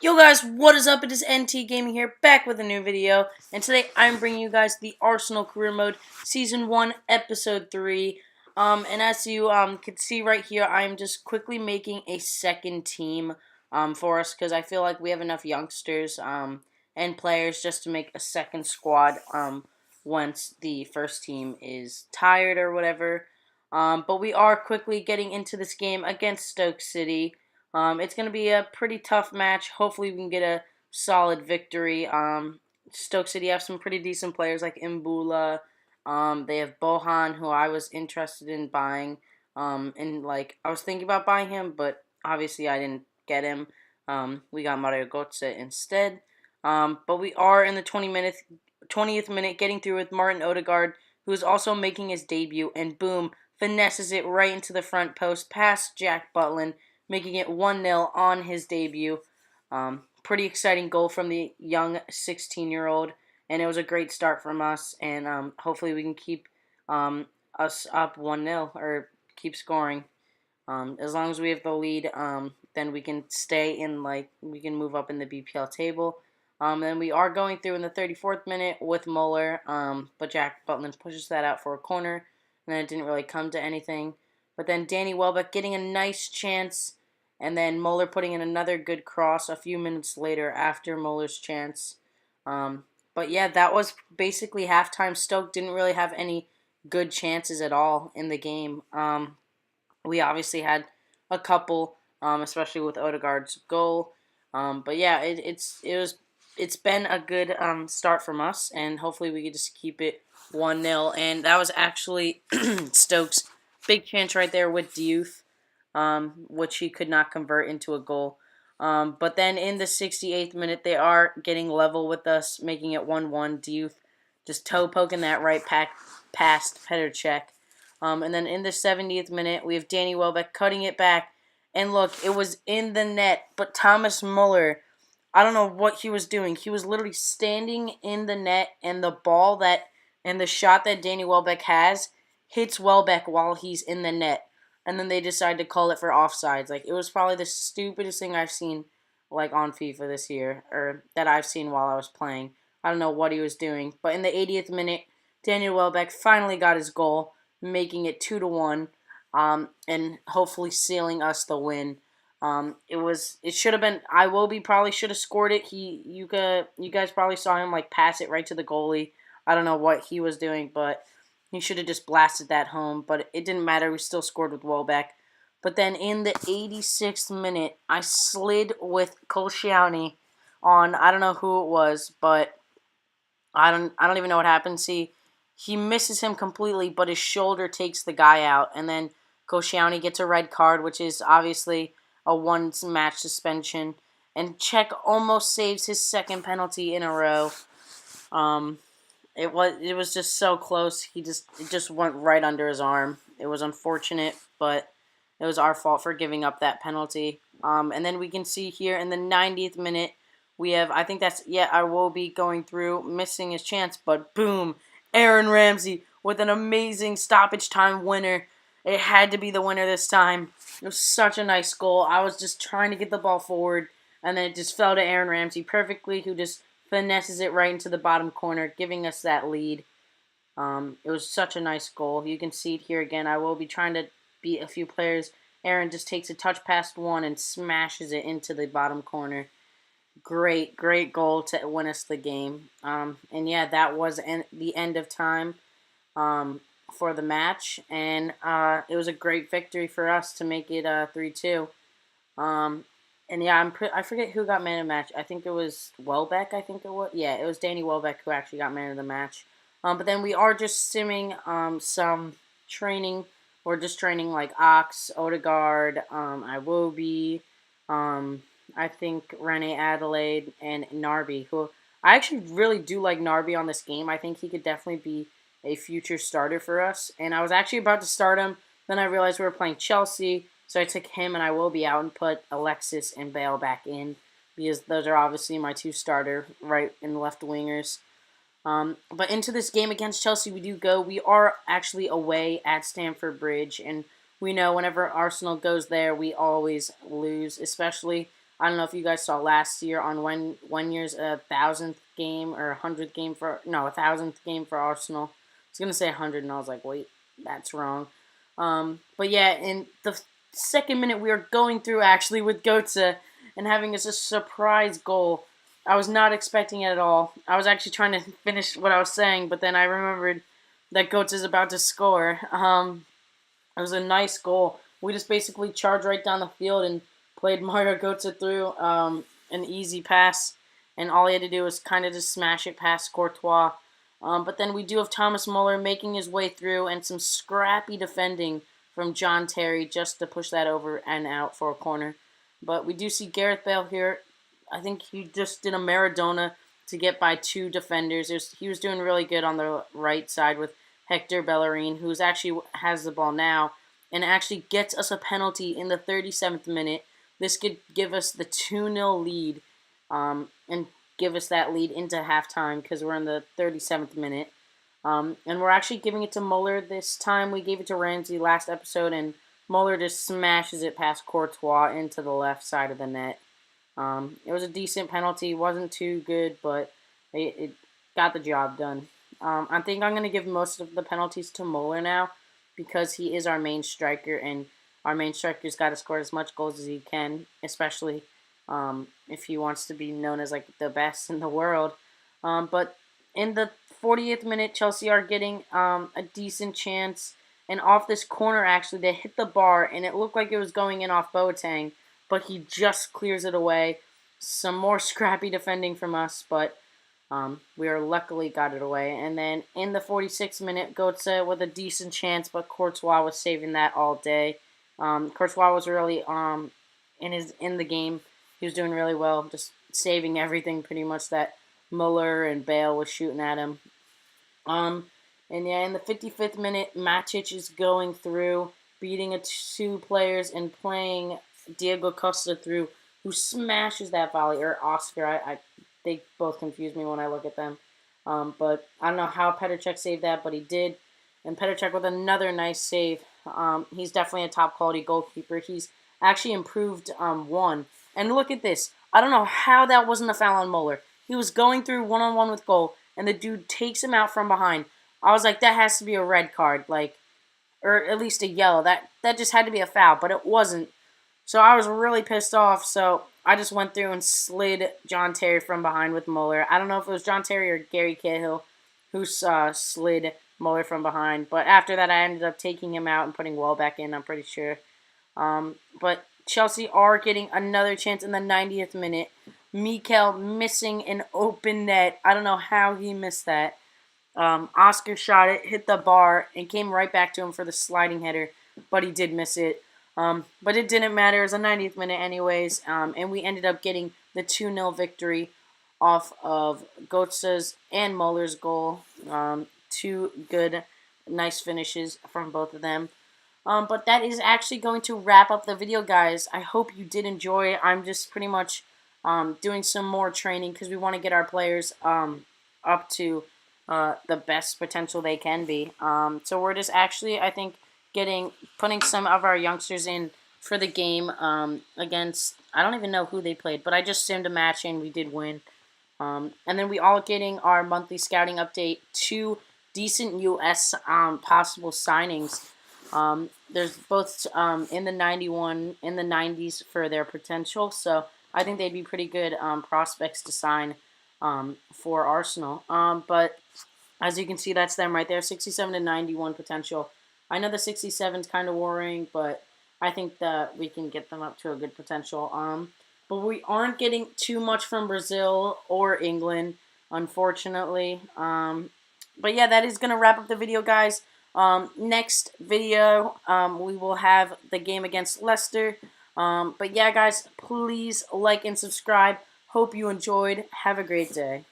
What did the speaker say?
Yo guys, what is up? It is NT Gaming here, back with a new video, and today I'm bringing you guys the Arsenal Career Mode Season 1, Episode 3. And as you can see right here, I'm just quickly making a second team for us, because I feel like we have enough youngsters and players just to make a second squad once the first team is tired or whatever. But we are quickly getting into this game against Stoke City. It's going to be a pretty tough match. Hopefully we can get a solid victory. Stoke City have some pretty decent players like Mbula. They have Bohan, who I was interested in buying. I was thinking about buying him, but obviously I didn't get him. We got Mario Götze instead. But we are in the 20th minute getting through with Martin Odegaard, who is also making his debut, and boom, finesses it right into the front post past Jack Butland, making it 1-0 on his debut. Pretty exciting goal from the young 16-year-old, and it was a great start from us, and hopefully we can keep us up 1-0 or keep scoring. As long as we have the lead, then we can stay in, we can move up in the BPL table. And we are going through in the 34th minute with Muller, but Jack Butland pushes that out for a corner, and then it didn't really come to anything. But then Danny Welbeck getting a nice chance, and then Muller putting in another good cross a few minutes later after Muller's chance. But yeah, that was basically halftime. Stoke didn't really have any good chances at all in the game. We obviously had a couple, especially with Odegaard's goal. But yeah, it's been a good start from us, and hopefully we can just keep it 1-0. And that was actually Stoke's big chance right there with Diouf, which he could not convert into a goal. But then in the 68th minute, they are getting level with us, making it 1-1. Diouf just toe poking that right past Petr Cech. And then in the 70th minute, we have Danny Welbeck cutting it back. And look, it was in the net, but Thomas Muller, I don't know what he was doing. He was literally standing in the net, and the shot that Danny Welbeck has hits Welbeck while he's in the net. And then they decide to call it for offsides. It was probably the stupidest thing I've seen, on FIFA this year, or that I've seen while I was playing. I don't know what he was doing. But in the 80th minute, Daniel Welbeck finally got his goal, making it 2-1, and hopefully sealing us the win. It should have been. Iwobi probably should have scored it. You guys probably saw him pass it right to the goalie. I don't know what he was doing, but he should have just blasted that home. But it didn't matter. We still scored with Welbeck. But then in the 86th minute, I slid with Kolsciani on, I don't know who it was, but I don't even know what happened. See, he misses him completely, but his shoulder takes the guy out, and then Koscielny gets a red card, which is obviously a one-match suspension. And Czech almost saves his second penalty in a row. Um, it was just so close. It just went right under his arm. It was unfortunate, but it was our fault for giving up that penalty. And then we can see here in the 90th minute, we have, I think that's, yeah, Iwobi going through, missing his chance, but boom, Aaron Ramsey with an amazing stoppage time winner. It had to be the winner this time. It was such a nice goal. I was just trying to get the ball forward, and then it just fell to Aaron Ramsey perfectly, who just finesses it right into the bottom corner, giving us that lead. It was such a nice goal. You can see it here again. I will be trying to beat a few players. Aaron just takes a touch past one and smashes it into the bottom corner. Great, great goal to win us the game. And yeah, that was the end of time for the match. And it was a great victory for us to make it 3-2. And yeah, I forget who got man of the match. I think it was Welbeck, I think it was. Yeah, it was Danny Welbeck who actually got man of the match. But then we are just simming some training. We're just training Ox, Odegaard, Iwobi, I think Rene Adelaide, and Narby, who I actually really do like Narby on this game. I think he could definitely be a future starter for us. And I was actually about to start him, then I realized we were playing Chelsea, so I took him and I will be out and put Alexis and Bale back in, because those are obviously my two starter right and left wingers. But into this game against Chelsea we do go. We are actually away at Stamford Bridge, and we know whenever Arsenal goes there, we always lose, especially I don't know if you guys saw last year on one year's 1,000th game or 100th game for, no, 1,000th game for Arsenal. I was gonna say 100, and I was like, wait, that's wrong. But yeah, in the second minute, we are going through actually with Götze and having us a surprise goal. I was not expecting it at all. I was actually trying to finish what I was saying, but then I remembered that Götze is about to score. It was a nice goal. We just basically charged right down the field and played Mario Götze through an easy pass, and all he had to do was kind of just smash it past Courtois. But then we do have Thomas Muller making his way through, and some scrappy defending from John Terry just to push that over and out for a corner. But we do see Gareth Bale here. I think he just did a Maradona to get by two defenders. He was doing really good on the right side with Hector Bellerin, who's actually has the ball now, and actually gets us a penalty in the 37th minute. This could give us the 2-0 lead, and give us that lead into halftime because we're in the 37th minute. And we're actually giving it to Muller this time. We gave it to Ramsey last episode, and Muller just smashes it past Courtois into the left side of the net. It was a decent penalty. Wasn't too good, but it got the job done. I think I'm going to give most of the penalties to Muller now because he is our main striker, and our main striker's got to score as much goals as he can, especially if he wants to be known as like the best in the world. But in the 40th minute, Chelsea are getting a decent chance, and off this corner, actually, they hit the bar, and it looked like it was going in off Boateng, but he just clears it away. Some more scrappy defending from us, but we are luckily got it away. And then in the 46th minute, Götze with a decent chance, but Courtois was saving that all day. Courtois was really in the game. He was doing really well, just saving everything pretty much that Muller and Bale was shooting at him. And yeah, in the 55th minute, Matic is going through, beating two players and playing Diego Costa through, who smashes that volley, or Oscar. They both confuse me when I look at them. But I don't know how Petr Cech saved that, but he did. And Petr Cech with another nice save. He's definitely a top quality goalkeeper. He's actually improved one. And look at this. I don't know how that wasn't a foul on Muller. He was going through one-on-one with goal, and the dude takes him out from behind. I was like, that has to be a red card, like, or at least a yellow. That just had to be a foul, but it wasn't. So I was really pissed off, so I just went through and slid John Terry from behind with Muller. I don't know if it was John Terry or Gary Cahill who slid Muller from behind, but after that I ended up taking him out and putting Welbeck in, I'm pretty sure. But Chelsea are getting another chance in the 90th minute. Mikel missing an open net. I don't know how he missed that. Oscar shot it, hit the bar, and came right back to him for the sliding header, but he did miss it. But it didn't matter. It was a 90th minute anyways, and we ended up getting the 2-0 victory off of Götze's and Muller's goal. Two good, nice finishes from both of them. But that is actually going to wrap up the video, guys. I hope you did enjoy. I'm just pretty much doing some more training because we want to get our players up to the best potential they can be. So we're just actually, I think, putting some of our youngsters in for the game against, I don't even know who they played, but I just simmed a match and we did win. And then we all getting our monthly scouting update, 2 decent U.S. Possible signings. There's both in the 91, in the 90s for their potential, so I think they'd be pretty good prospects to sign for Arsenal. But as you can see, that's them right there, 67 to 91 potential. I know the 67 is kind of worrying, but I think that we can get them up to a good potential. But we aren't getting too much from Brazil or England, unfortunately. But yeah, that is going to wrap up the video, guys. Next video, we will have the game against Leicester. But yeah, guys, please like and subscribe. Hope you enjoyed. Have a great day.